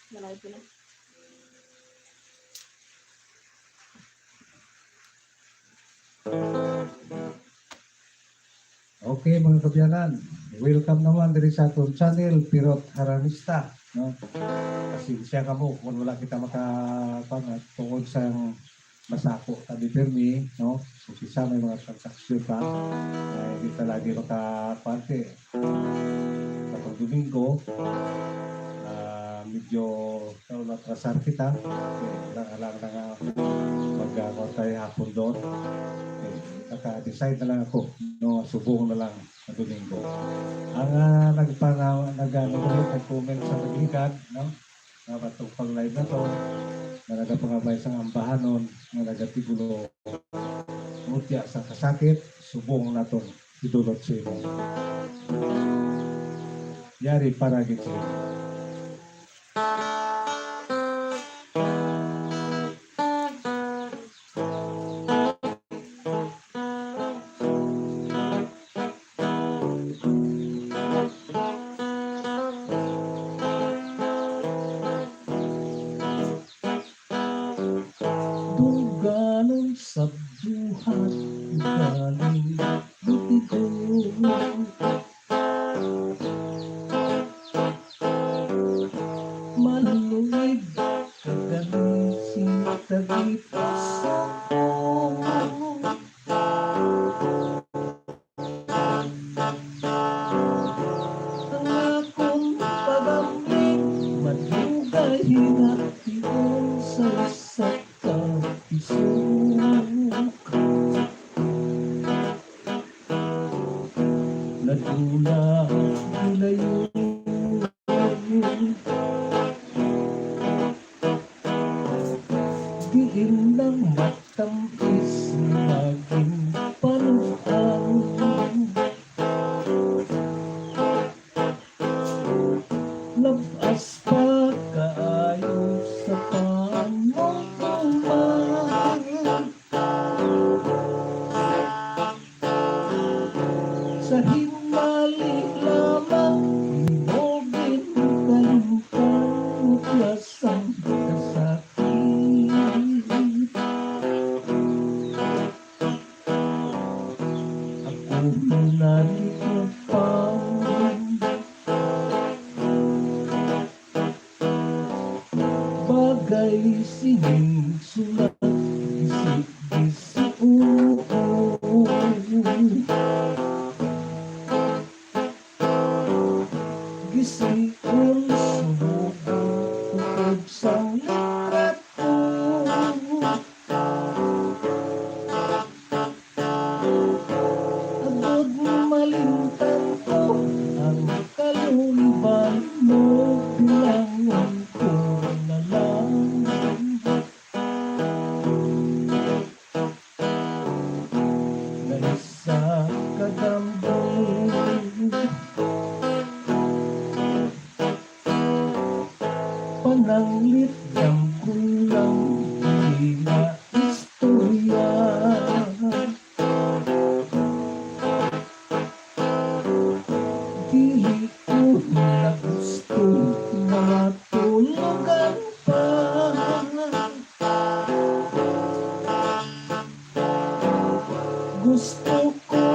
Malay ko na. Okay mga kabyanan, welcome naman diri sa atong channel Pirot Haranista, no? Kasi siya kamo kung wala kita tungod sa masako tabi permi, no? So sisa may mga transaksyon pa, hindi ka lagi makapante. Kapag Domingo, medyo natrasar kita, alam na mag-kontay hapon doon. Naka-decide na lang ako, no, subong na lang na Domingo. Ang nag-comment sa magikan, no, na batong pang-live na to, na nagapangabay sa ambahanon, na nagatigulo, mutya sa kasakit, subong na to, idulot sa imo. Yari para gito. Duganon sa buhat, galing lutigo. Maluwid, kagalising tagipas ako. Ang akong pag-amig, madugay hinatiyon sa isa't kapisok. Nadula ang nilayo, diin lang matamis maging panuan. Labas pa kaayo sa panutuman. Sa himali lamang hinogin kalimpan mutlasang kasakit. Ako nalikot pa, bagay sining sulat, gisik-gisik gisikon sumubog tukod sa likat ko. Agod malimtan ko ang kaluiban mo, bilangon ko na lang. Naisa kadambong, pananglit ng kulang, hindi na istorya. Dili ko na gusto matulugan pa. Gusto ko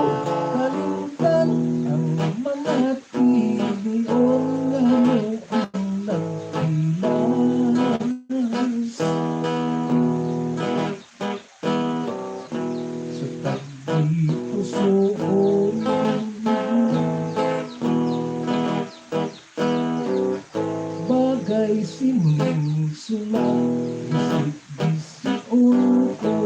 kalimtan ang mga tilion nga mo ang nagpilas. Sa tabi pusoon, bagay sining sulat, gisik-gisikon ko.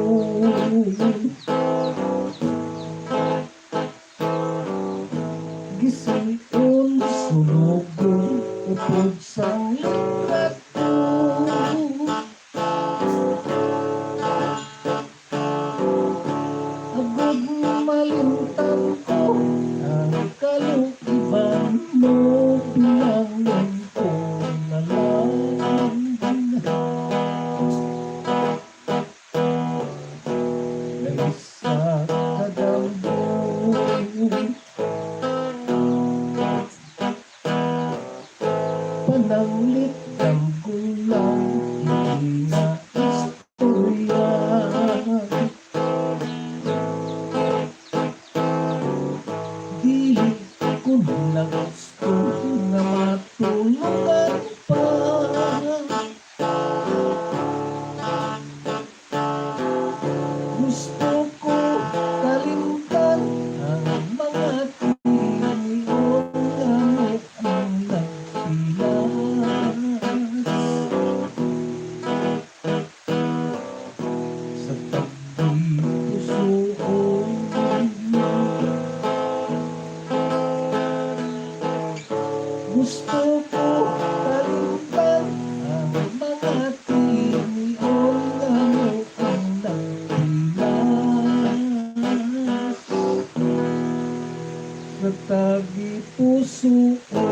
Gisikon sunugon upod sa likat ko. Agad malimtan ko ang kalukiban mo, bilangan ko na lang. Naisa kadambong, pananglit ng sa tagi puso ko.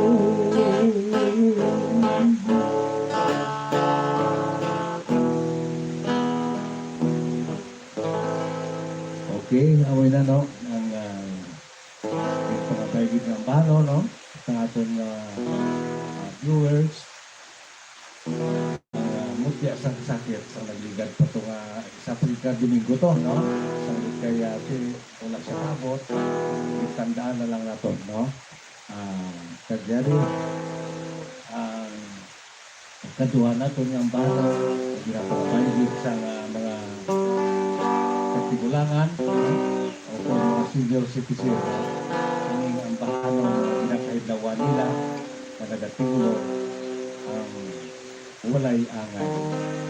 Okay, away na no ang pagkapaigid ng bano no sa ating viewers. Mutya sa sakit sa nagligad pa ito nga sa Africa Domingo to no sa kaya wala siya kabot itandaan na lang nato no kadyari ang kaduha na ito niyang bano ginapagpaigid sa mga katigulangan o kung mga senior citizen ang bano ginakaidlawan nila na nagatiulo ang walay angay. Walay angay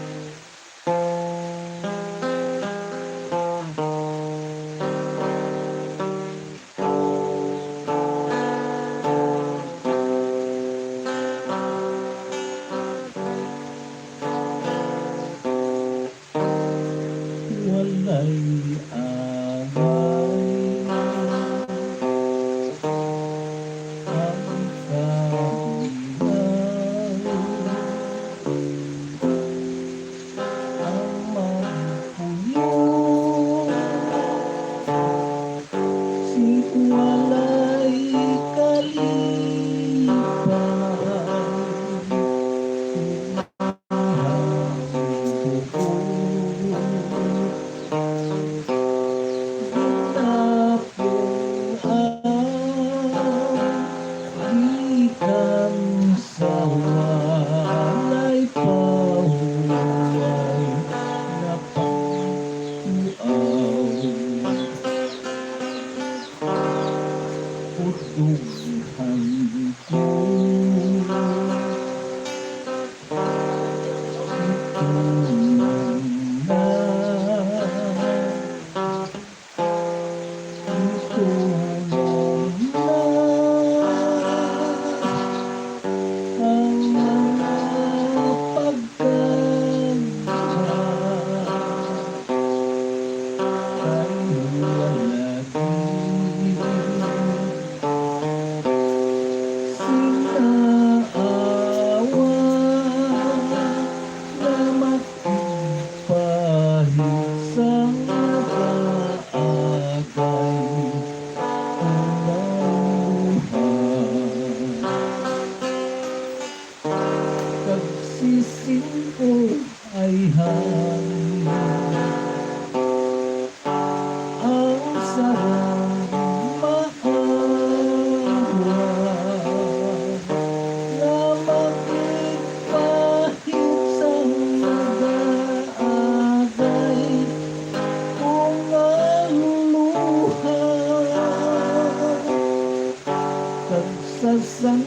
Saan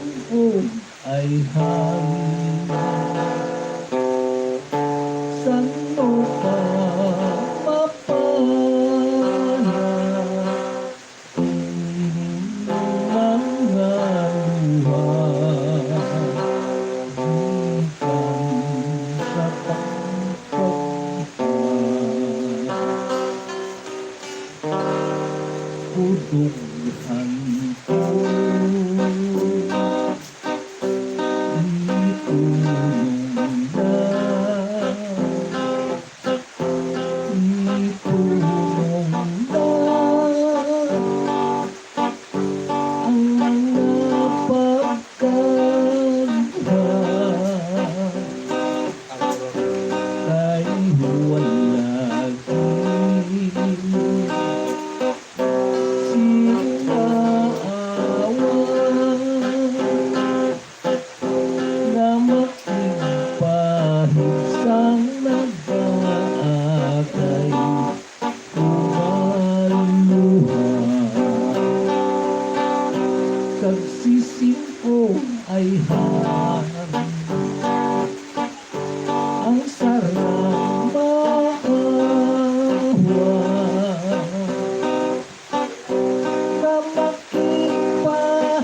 ay hangin saan mo pa mapana mga luha gikan sa pagpapahal kudughan ko Kagsisipo ay hangin ang sarang maawa na makipahit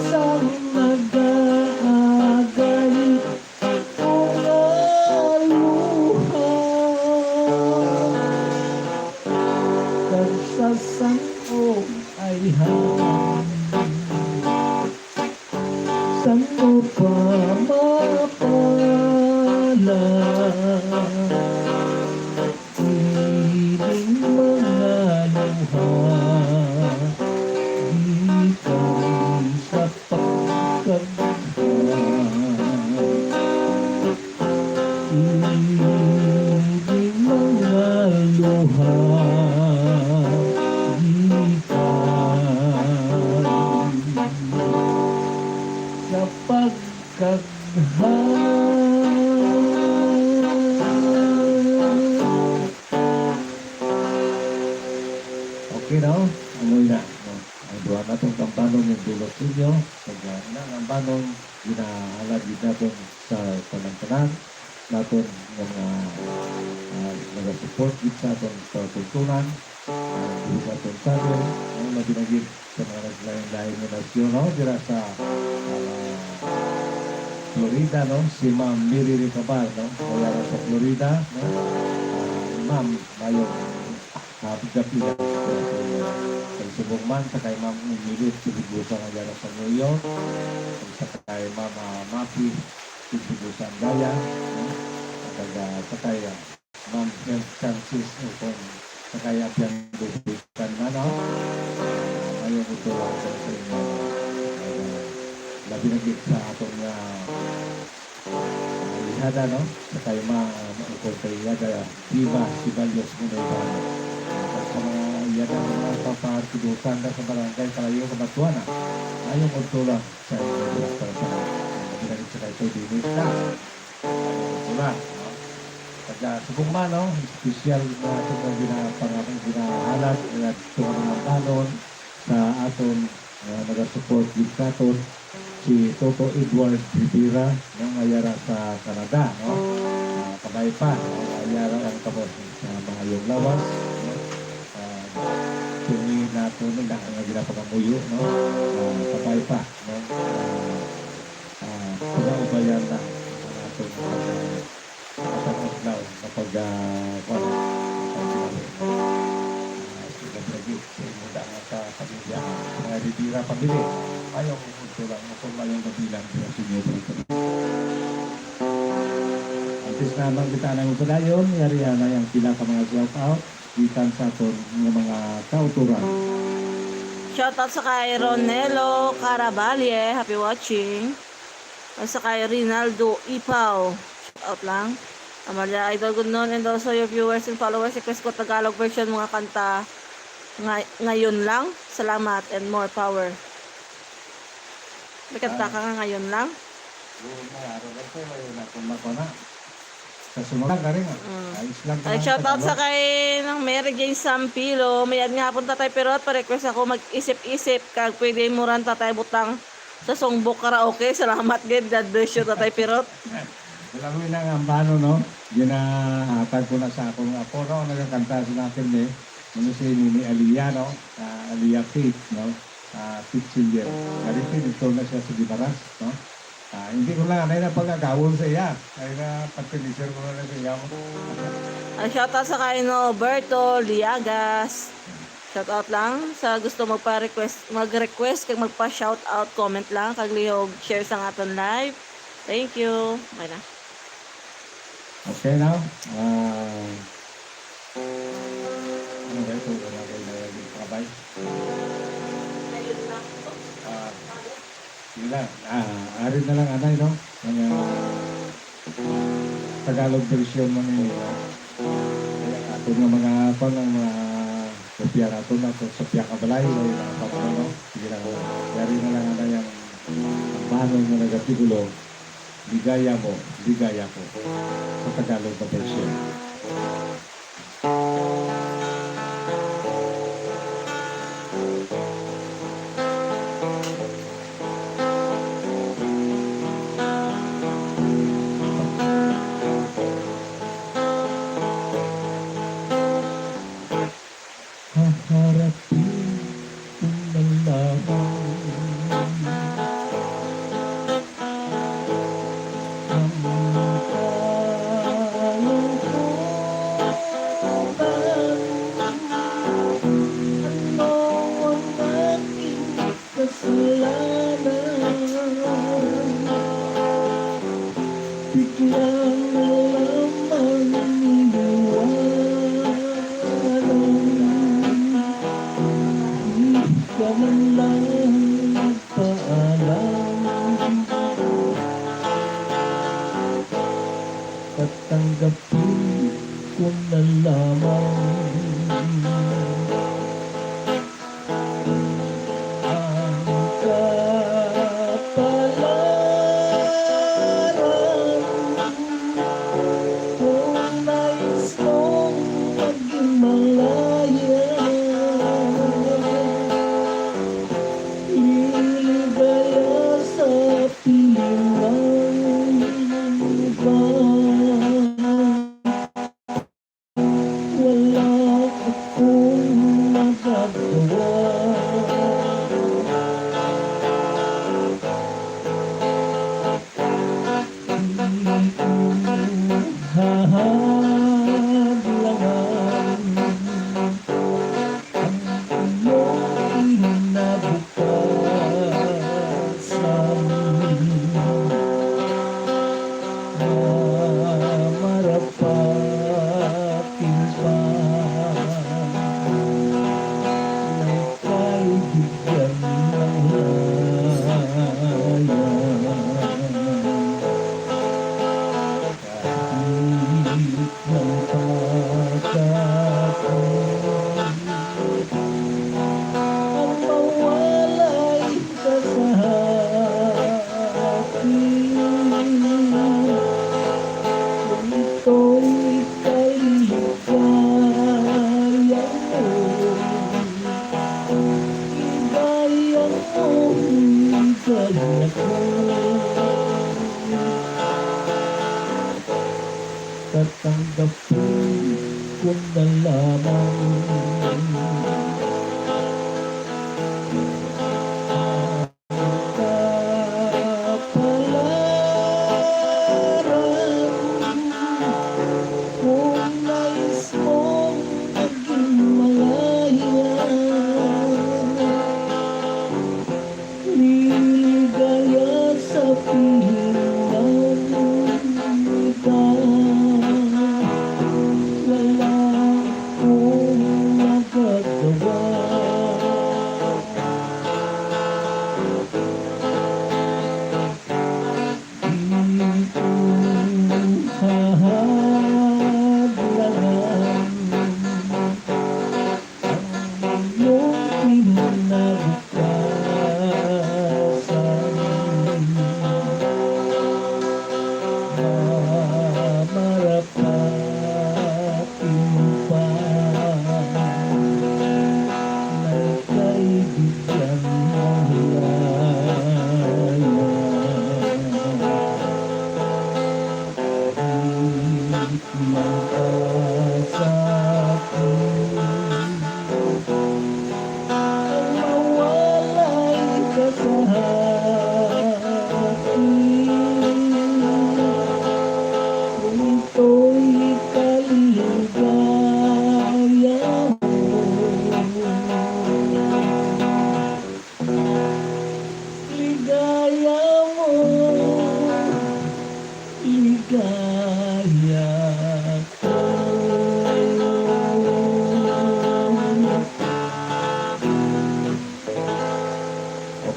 sa nag-aagay mga luha kagsasangko ay hangin amoy na. No? Ang duwa na itong tambanon yung dulot ninyo. Pag ang tambanon, ginahalad din natin sa panang-tanan. Natin ng nag-support din sa ating tuntunan. Hindi sa itong sabi. Ang mabinagin sa mga naglaing-laing na nasyon. No? Dira sa Florida, no? Si Ma'am Miri Ricabal, no? Wala na sa Florida, no? Ma'am, mayong pagkapila sa subong man, sa kay Ma'am Umilit, Sibusa nga dyan sa New York, sa kay Ma'am Mapi, Sibusa ang Daya, no? Sa kay Ma'am Health Chances, sa kay Apiang Dubikan na, no? Mayong ito lang sa inyo. Labi naging sa atong ihada, no? Sa kayo maukol kay ihada, Diva, Sibalyos mo na iba. At sa mga ihada, mga paparkidukan na sa barangay, kalayo kabatuan na. Ayong magtulak sa inyo, direktor sa labi naging sa kayo, dinis na. Ayong magtulak, no? Pagka subong man, no? Special na itong ginahalat, itong mga balon sa atong nag-support with Katon, si Toto Edward Rivera ng ayara sa Canada, no? Kabay pa, ayara ang kabos sa mga yung lawas, no? Tumi nato nila ang ginapangamuyo, no? Kabay pa, no? Pag-aubayan na natin kapag daw kapag muda nga sa pamilya, mga Rivera pamilya. Ayaw ko punto lang, kung mayong kabilang sa sinyo. Antes naman kita ng usadayon, yarihan na yung pila ka mga shout-out, ikan sa aton ng mga kauturan. Shoutout sa kay Ronelo Caraballe, happy watching. At sa kay Rinaldo Ipaw, shoutout lang. Amalia Idol, good noon, and also your viewers and followers, request ko Tagalog version mga kanta ngayon lang. Salamat and more power. May kanta ka nga ngayon lang? Sa sumunod na rin, ayos lang. Ay, shoutout sa kay ng Mary Jane Sampilo. Mayad nga hapon tatay Pirot, pa-request ako mag-isip-isip kag pwede mo ran tatay butang sa Songbok Karaoke. Salamat gid, God bless you tatay Pirot. Alam mo na ang bano, no? Ginahatag ko na sa akong apo, no? Nagkakanta sa natin, eh. Ano si Nini Aliyah, no? Aliyah Faith, no? Faith Singer. Karipin, ito na siya sa Gibaras, no? Hindi ko lang, ay na pagkagawon sa iya. Ay na pagpinisir ko na sa iya. Shoutout sa kay Noberto Liagas. Shoutout lang sa gusto mag-request kag magpa-shoutout, comment lang kag lihog share sa aton live. Thank you. Bye na. Okay now. Ano ba ito? Kabay. Sige lang. Arin na lang anay, no? Ang Tagalog version mo ni ato nga mga pang mga kopya nato na ito sa Piyak Kabalay. No? Sige lang. Yari na lang anay ang manong na nagatigulo. Ligaya mo, ligaya ko. Sa Tagalog na version. Haharapin kung nalaman tatanggapin ko na lamang ang kapalaran kung nais mong maging malaya ako tatanggapin ko na lamang kung nais mong maging malaya, liligaya sa piling ng iba. Wala akong magagawa.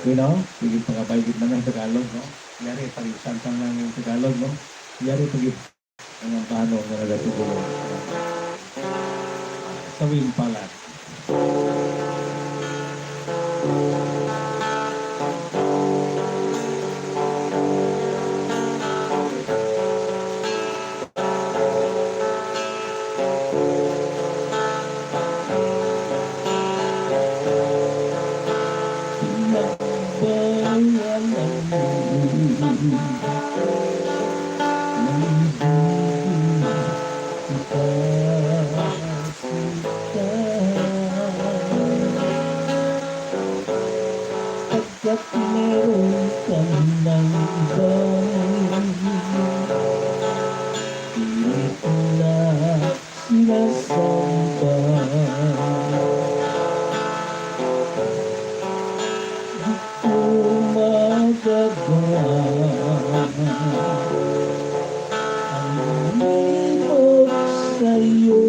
Okay, no? Sige, pagkabaigit na ng Tagalog, no? Yari, pag-isantang lang yung Tagalog, no? Yari, ang paano nga nagatugulo. Sa wing pala. Pagkat meron kang ng ibang pilit na sinasamba. Di ko magagawa ang limot sa'yo.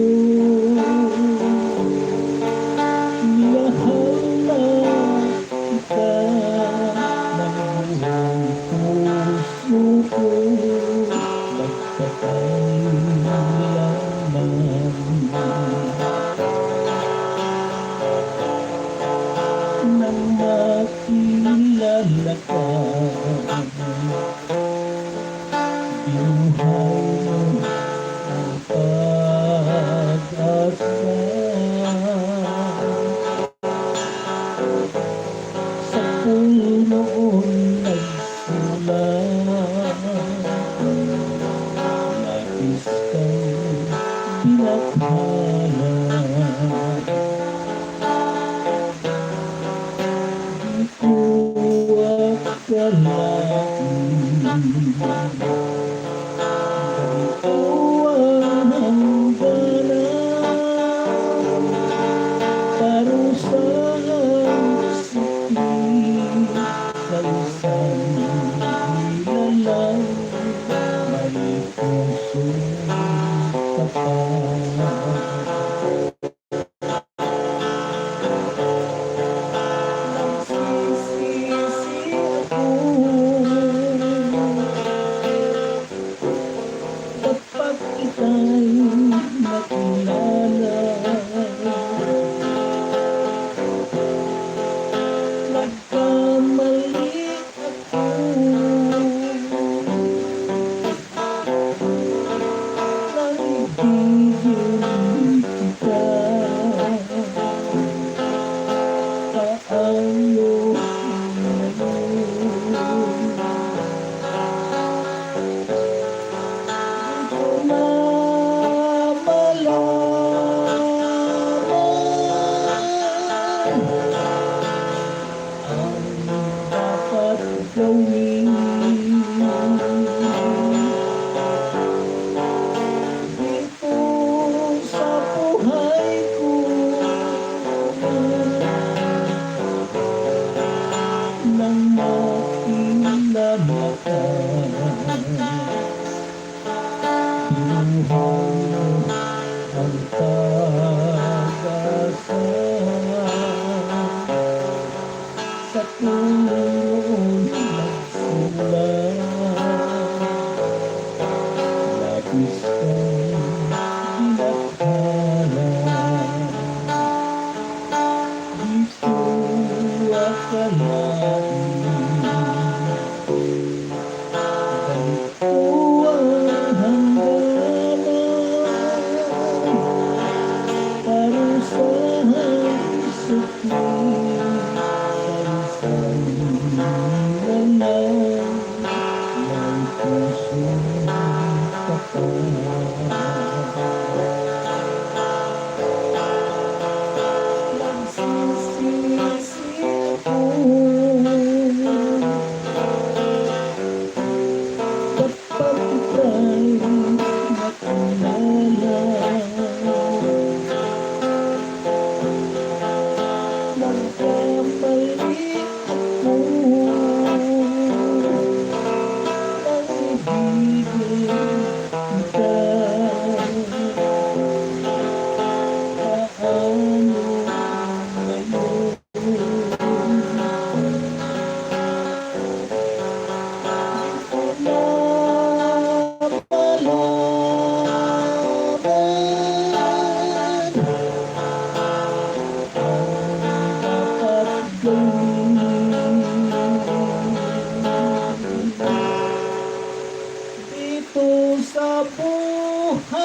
Minahal na kita ng buong puso ko, nagkakailanman nang makilala ka. Binuhay mo ang pag-asa sa punoon nagsulat. Nais kang binakhala. Di ko akalain ganito ang hangganan. Parusang sikip sa isang nilalang may pusong tapat. Nagsisisi ako kapag ika'y nakilala. Nagkamali ako nang ibigin kita. Paano ngayon Dito sa buhay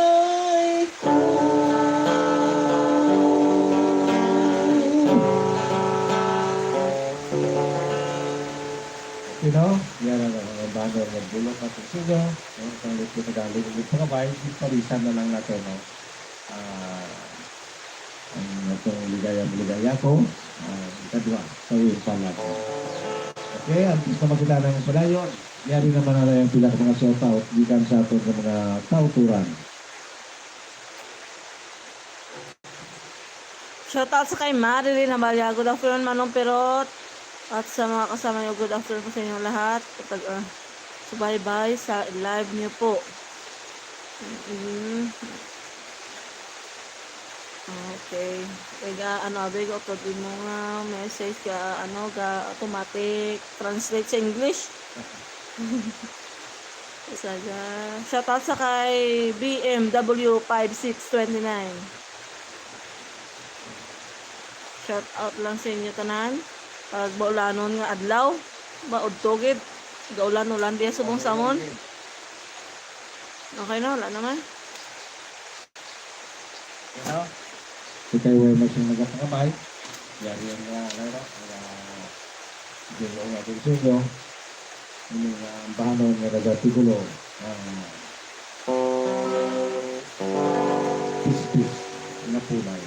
ko. You know? Yan ang mga banner ng bulong at sinyo. Ang lito na galing ng mga bahay, parisan na lang natin. No? Ang itong ligaya ko. Kadwa, sa uwing pala. Okay, ang gusto makita ng palayon. Yari naman na yung pila ng mga shoutout. Gikan sa ato ng mga tauturan. Shoutout sa kay Marilyn Habalya. Good afternoon, Manong Perot. At sa mga kasama niyo, good afternoon po sa inyo lahat. Subaybay sa live niyo po. Okay. Kaya abig upload din mo nga message ka automatic translate sa English. Saga. Shoutout sa kay BMW 5629. Shoutout lang sa inyo tanan. Pag baulanon nga adlaw, baudtogid, gaulan-ulan diya subong samon. Okay na, wala naman. You know? Kita yung mas yung nagkakamay. Yari yung laro. Hindi mo nga din suyo. Ini ang bahanon nga nagatigulo. Pis-pis na punay.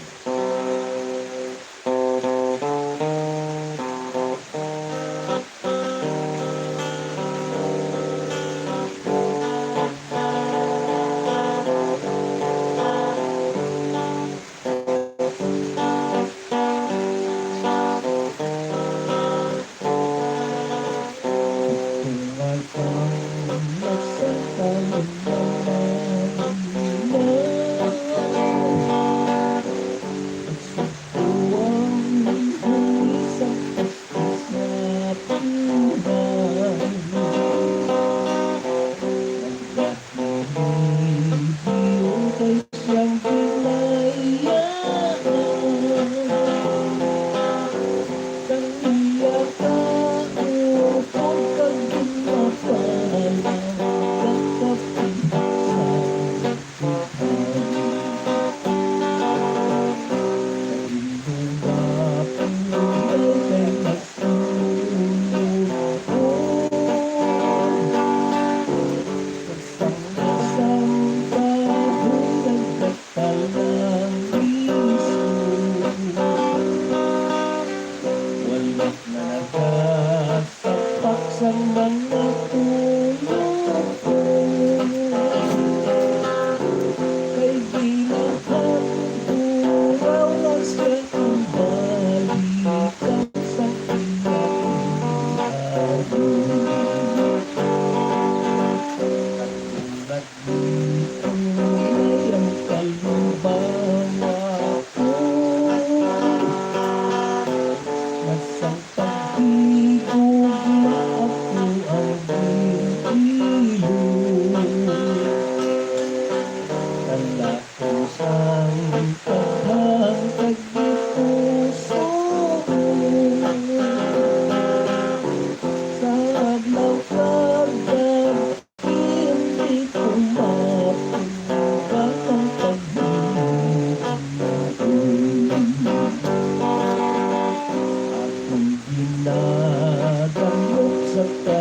sa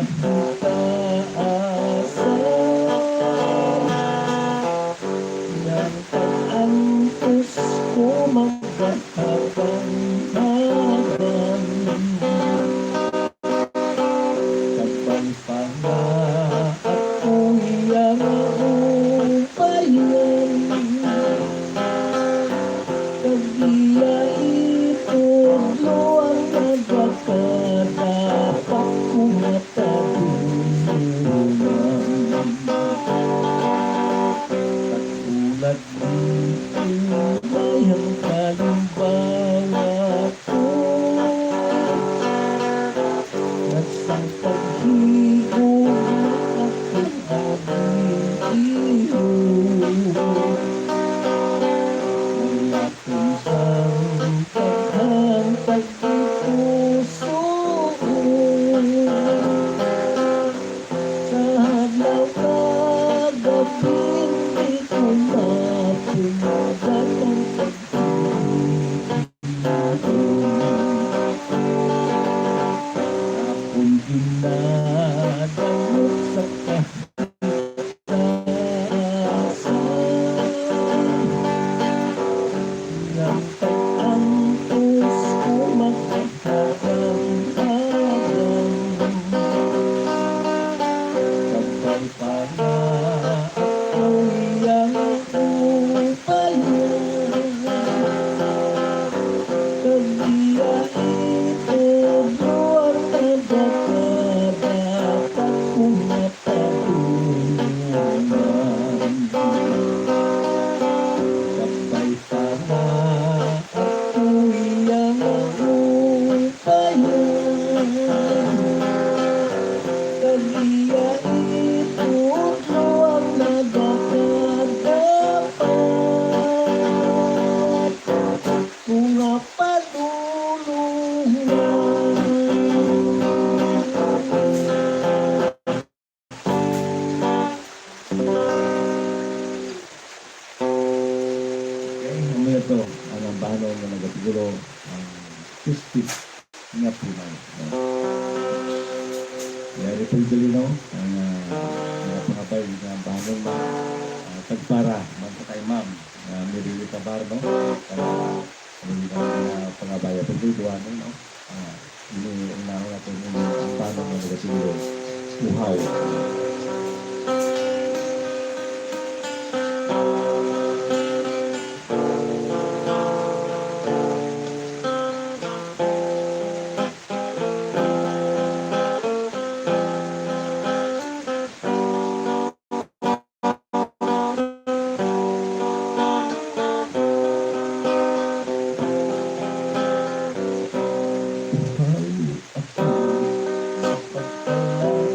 kahitaasan ng pag-antos ko magkahabang-habang sabay pa nga ako'y ang upayan kagiya itudlo ang nagkakadapat kong natahulunan katulad dito ay ang kalimbawa ko nasang paghigog ng aking iho isang paghantag ng puso ko sa hadlaw na gabing di ko mapunagan ang ako'y dinadamot sa ng pag-antos ko magkakahabang-habang sabay pa nga ako'y ang upayan kagiya itudlo ang nagkakadapat kong natahulunan sabay pa nga ako'y ang upayan kagiya itudlo ang nagkakadapat kung napaluluhan. Okay, mamaya ito ang ambahan na nagatugulo ang pistis nga punay. Kaya ito yung galinaw ang mga pangabay na ambahan mo tagpara man sa kay ma'am na nirili kabar no kaya hindi na pangabay at pagduduan no ini unahan natin yung ambahan na nagatugulo uhaw. Uhaw ako sa pagkalang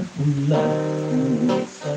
nahulat sa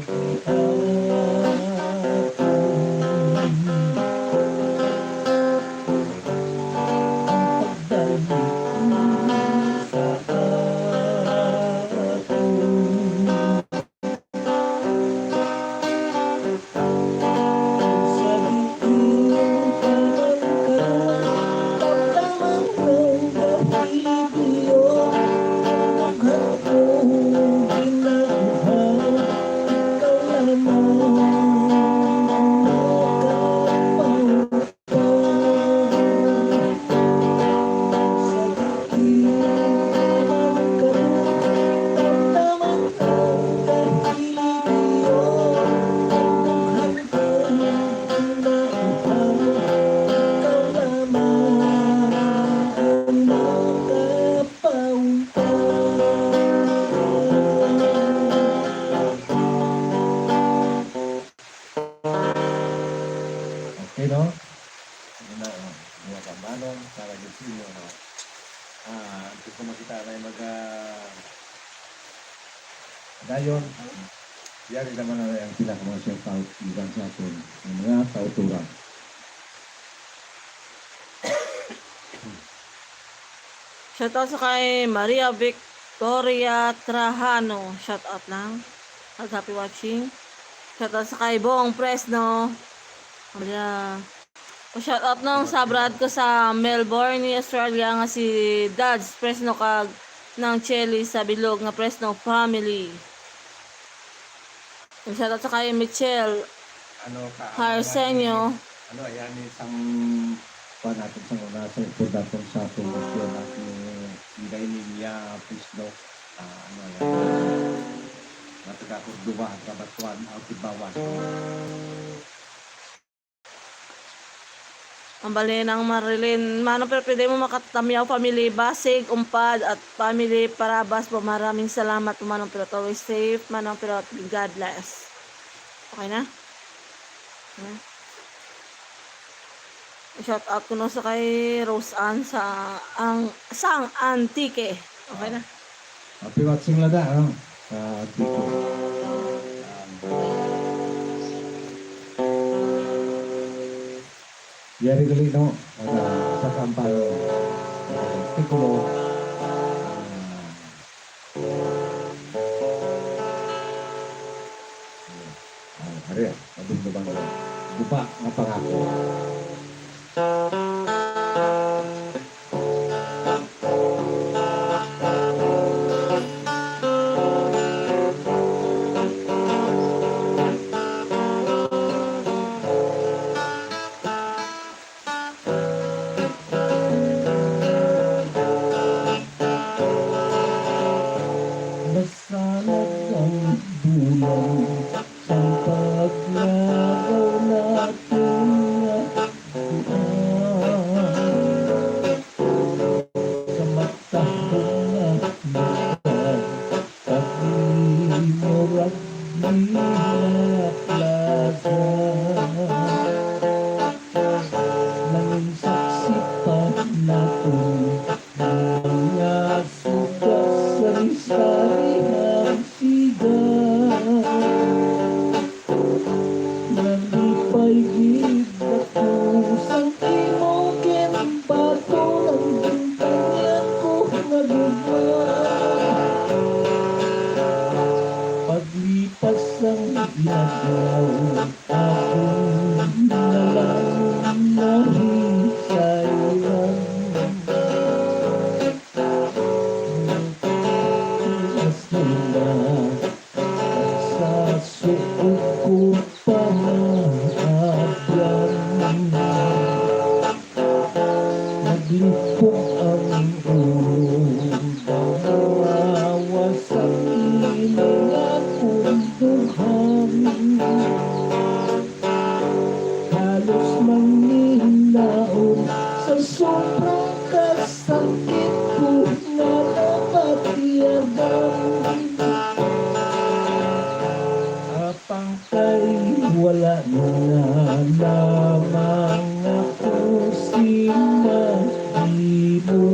Okay, no? Ano, mga kamanong, para gusto nyo, no? Gusto makita na yung dayon. Yan naman na ang pinaka mga shout-out iban sa atin, ng mga tauturan. Shoutout sa kay Maria Victoria Trajano. Shoutout lang. At happy watching. Shoutout sa kay Bong Fresno. Maria. Shoutout nung sa brad ko sa Melbourne, Australia nga si Dads Fresno kag ng Chelly sa bilog nga Fresno family. Shoutout sa kay Michelle Harsenio. Ano, yan isang pa natin sa una sa importantong sa tumusyon natin hindi niya Fresno. Ano yan? Natagakorduma at kabatuan at ibawan. Ang bali ng Marilyn, mano pero pwede mo makatamyaw family Basig, Umpad at family Parabas po. Maraming salamat po manong pero always safe, manong pero God bless. Okay na? Okay. Shout out ko no sa kay Rose Ann sa sang Antique. Okay na? Happy watching lada, ano? Tito. Yari gali no, sa kampanya, tikulo, hari, abing lubang bupa ng pangako. Masalat ang bulan sa paglagaw natin sa mata ko na naman pag-imurag nila plaza nanging saksi pa natin mga sugat sa risari ang sigaw nalipay gid ako sa imong kinbato ng gintanyan ko nagugmang paglipas ang ginagaw akong nalang nahisayang sa suot ko pamahabyan naglipong ang ulo nawawa sa ining akong dughang halos manghinaon sa sobrang kasakit ko na napatiyagan apang kay wala na lamang ako si mahimo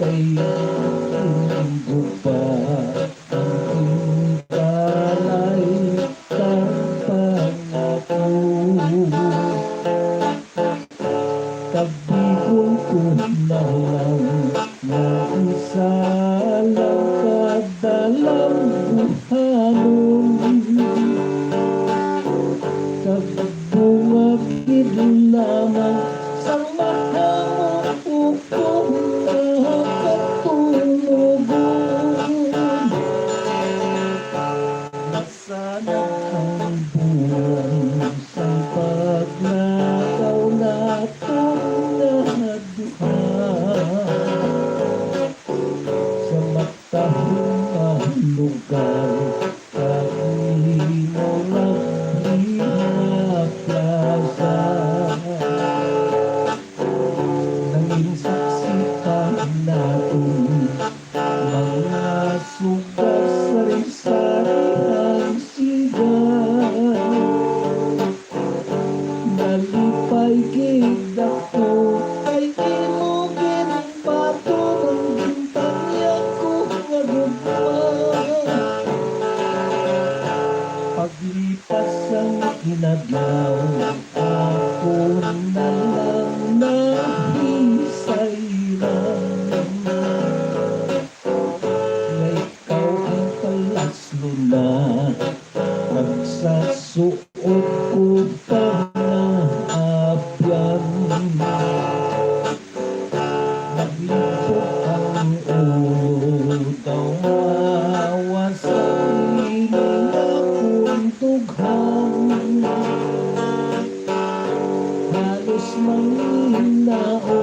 kay Kabihon ko na lang na isa lang kadalang buhanon. Kagbungagid lamang sa mahamong ukong nakatulugon. Nasanap ang buwan sa pagnakaw na naduha sa matahong lugar. Kahimo lang plaza nanging saksi pa natin mga sugat sari-sarihang sigaw. Nalipay gid ako kay imugin bato ng gintanya ko nga gugma. Paglipas ang hinadlaw, ako na lang nahisayran. Na ikaw ang kalaslo na nagsasuot ko pa na abyan. Naglibot ang ulo daw maawa sa piling akong tughan. Halos manginao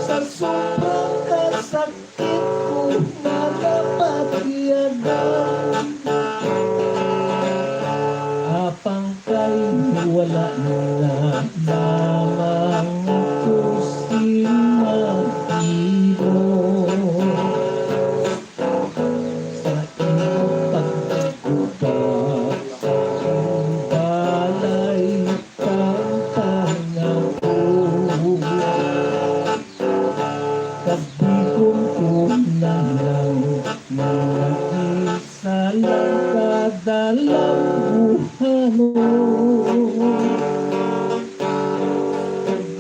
sa sobrang kasakit ko na napatiyagan. Apang kay wala na lamang ako sinahilo. Sa iyong pagkuba sa iyong balay tangtang ako. Kabihon ko na lang mga isa lang kadalang buhanon.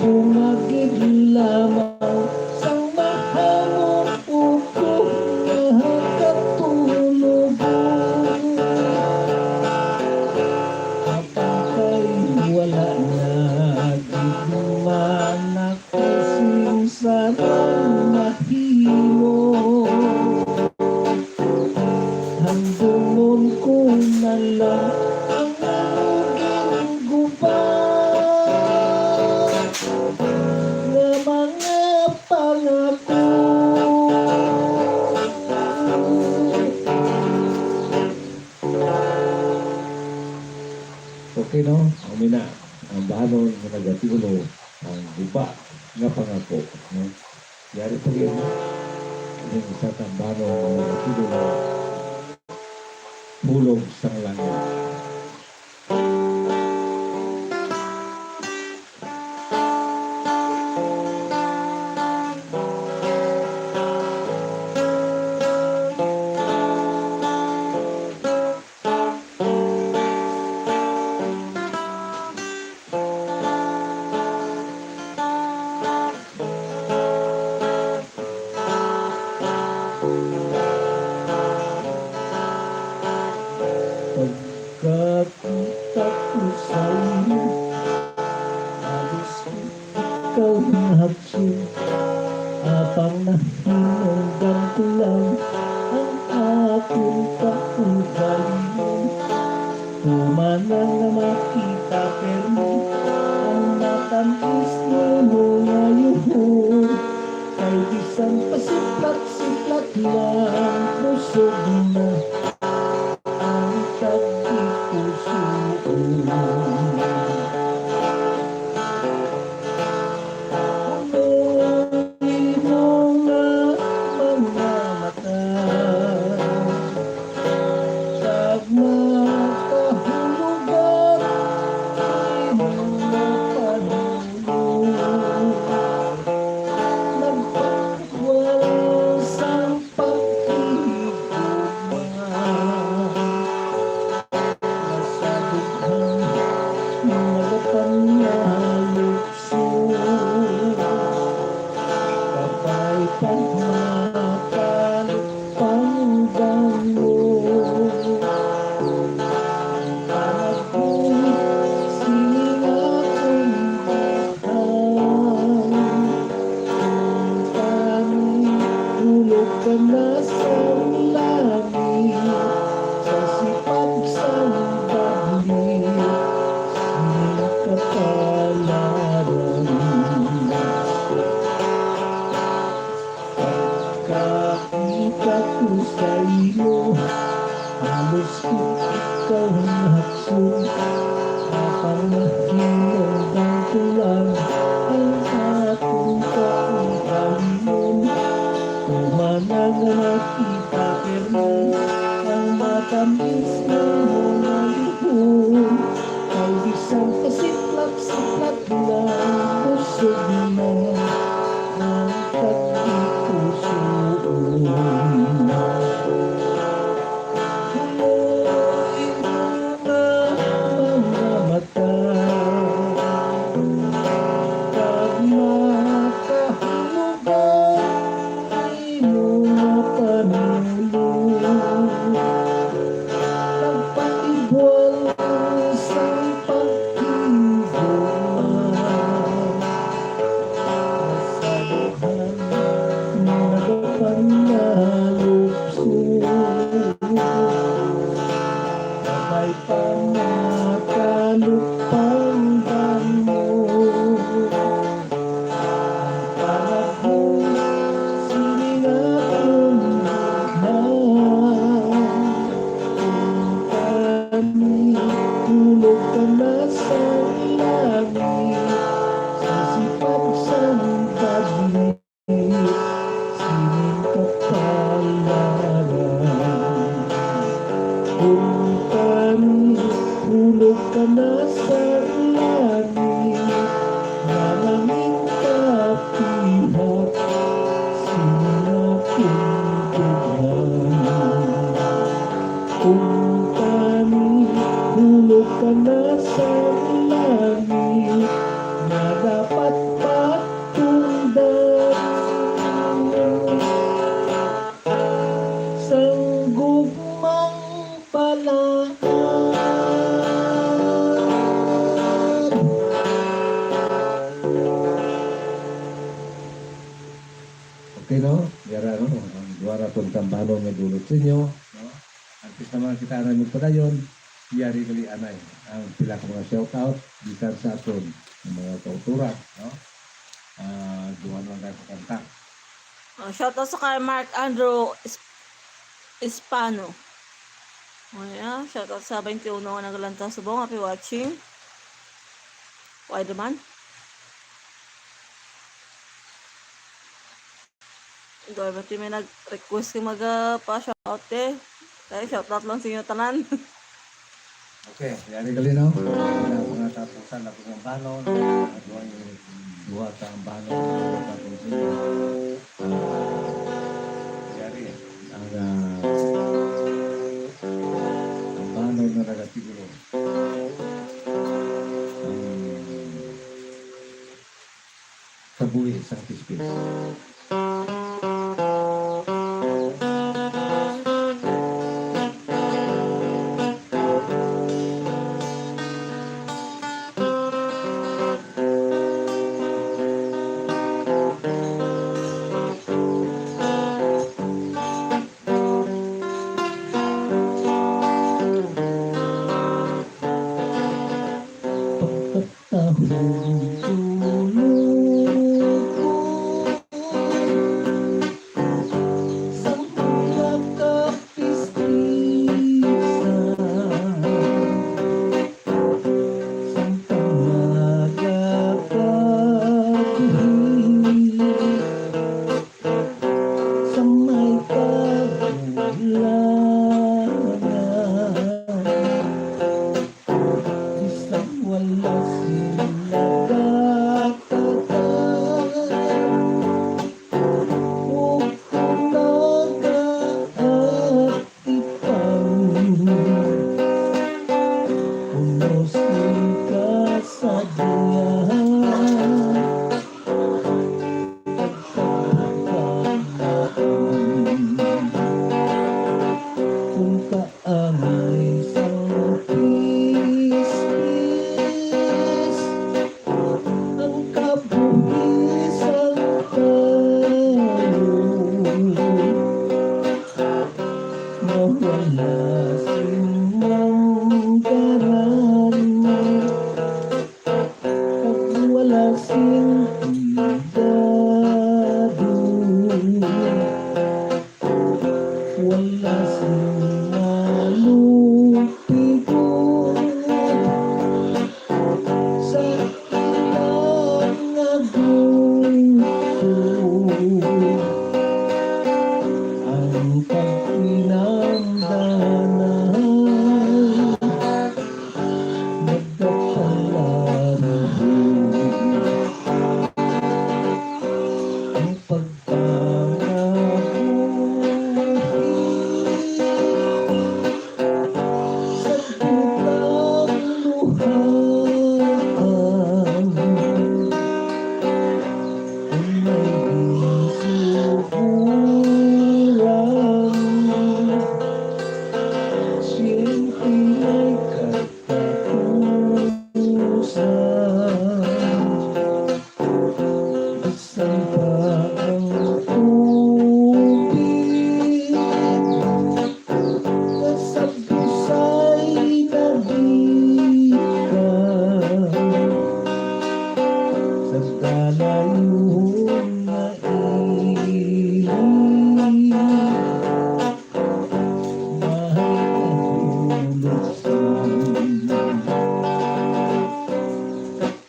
Bumagid lamang sa mahamong ukong nakatulugon. Apakay wala na gigman ako sinsarang mahimo. Handungon ko na lang ang naluging gubat na mga pangako. Okay no? Umina ang bahanon nga nagatiulo ang guba nga pangako. No? Yari po yun. Ang isa kang bahanon nga nagatiulo bulong sang langit. Pagkakita ko sa'yo, halos ikaw ang hatsin. Apang nahinunggan ko lang ang aking kaugaling. Tumanang na makita pero ang natamis mo ngayon. Kay isang pasiplat-siplat lang busog na ang tagpusuon. Uloy mo nga mga mata sa makahulugan ay mga panulong. Nagpagwalang sampag ipapermi ang matamis na mga lihon. Ang isang kasiplap-siplap na busog na ang pagpupusoon. Huloy mo na mga mata, pag makahulugan ay mo mapanulong. Pagpaibol sa pag-ibon, masaluhan nagapan na lukso. Sabay pa makalupang damo, ang panahon siningapon na. Kung tulog ka na sa langit, sisipag sa tabi, sining kapalaran. Kung tulog ka na sa langit, malamig kapihat, sining napuntuhan. Kung hulog ka na sa langit na dapat patungdan, sanggugmang palaan. Okay, no? Yara, no? Ang duwara pong tambanon nga dulot sa inyo, no? Artis naman kita namin pa na yun, yari kali anay ang pila ko mga shoutout bisan sa aton ng mga kautura, no? Duwan lang tayo sa kanta. Shoutout sa kay Mark Andrew Hispano. Ayan, shoutout sa 21 nga nagalanta sa buong. Happy watching. Why naman? Doon ba may nag-request ka mag-pa-shoutout eh. Kaya shoutout lang sa inyo tanan. Okay, yari kali, no? Mga tapusan na po ng banon, duwa ka ang banon, yari ang banon na nagatiguro. Kabuhi isang tispis. dalayong nga iling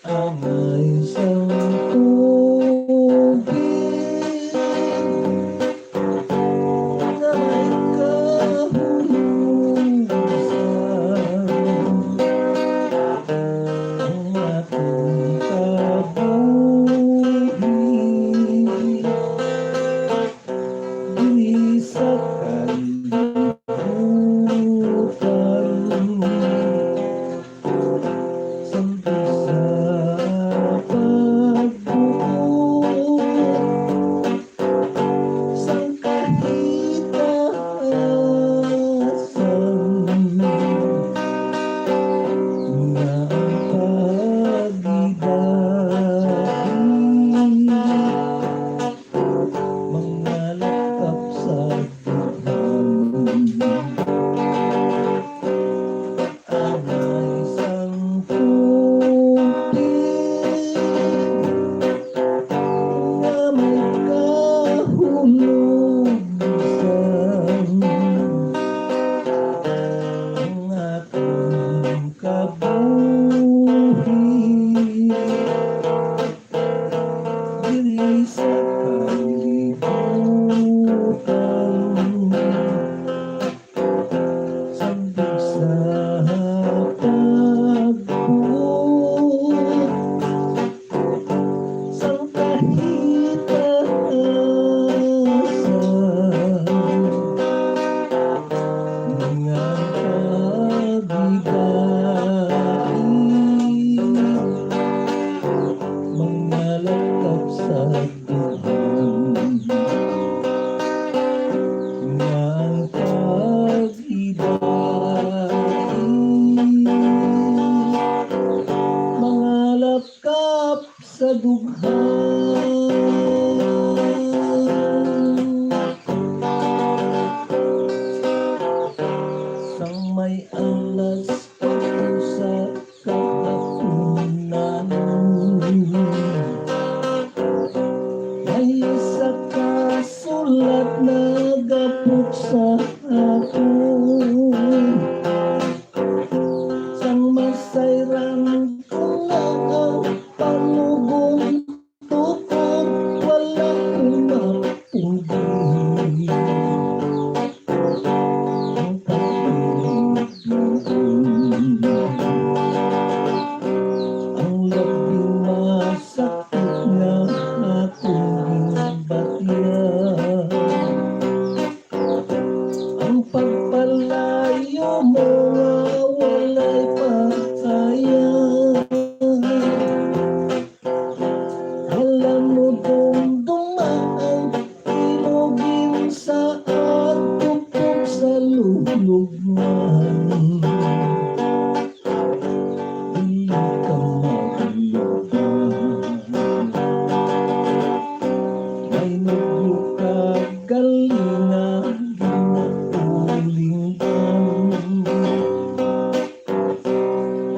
angay sa tubig na may kahulugan ang ating kabuhi diri sa sa dughan sang may alas ako sa kahapunan may isa ka sulat na gapot sa ako sang masayran ko na ang panugong tukod wala kong mapugin ang pag-ibig ang labing masakit na aking batyan ang pagpalayo mo nga walay pasayang alam mo dumdumaan ilogin sa atupok sa lulugnan hindi ka maglugnan may nugyo ka galina ginauling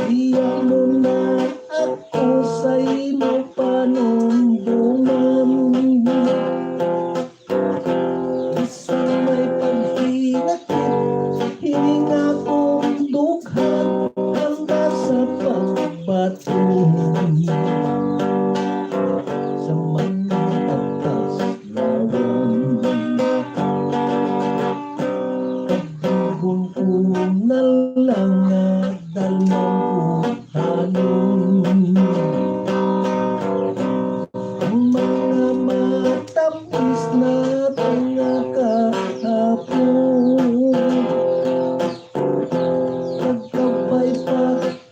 iyak mo na ako sa imo panumbunan isang may paghinakit hininga kong dughan handa sa pagbatong sa mga pagkaslawan kadugon ko na lang nga dalmang buhanon ang mga matamis na tanga kahapon pagkabay pa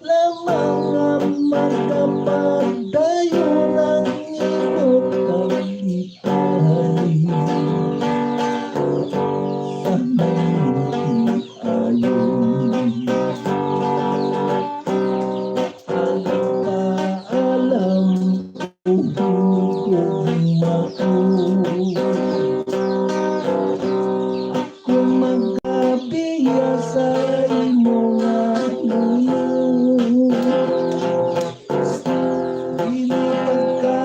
lamang ang magkapagdayo ng iyong kalipay sa may ayon alam ako magabiya sa imo nga luyo dili pagka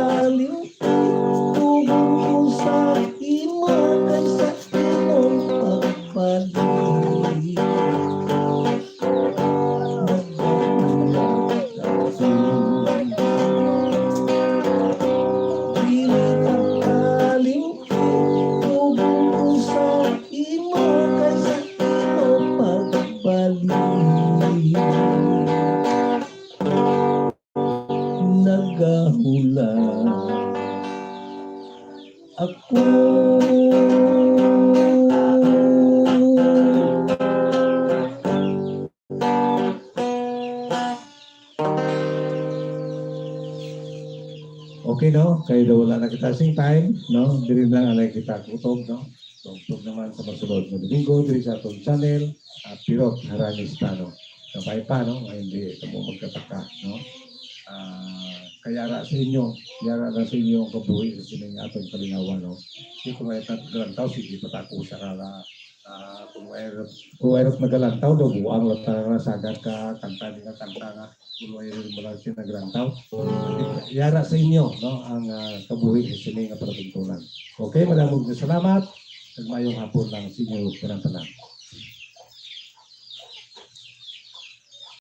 Ako okay, no? Kaya daw wala na kita sing time, no? Dili lang alay kita kutob, no? Tugtog naman sa masunod na Domingo, diri sa atong channel, Pirot Haranista, no? Kapay pa, no? Ay, hindi ito mo magkataka, no? Kaya ra sa inyo, yara ra sa inyo ang kabuhi sa sining atong kalingawan, no? Hindi ko may naglantaw, sige patako sa kala, kung mayroon naglantaw, do buang lang sa sagad ka, kanta din ka, kanta nga, kung mayroon mo lang siya naglantaw. Yara sa inyo, no? Ang kabuhi sa sining nga panatuntunan. Okay, maraming salamat. Nagmayong hapon lang sa inyo, pinantanan.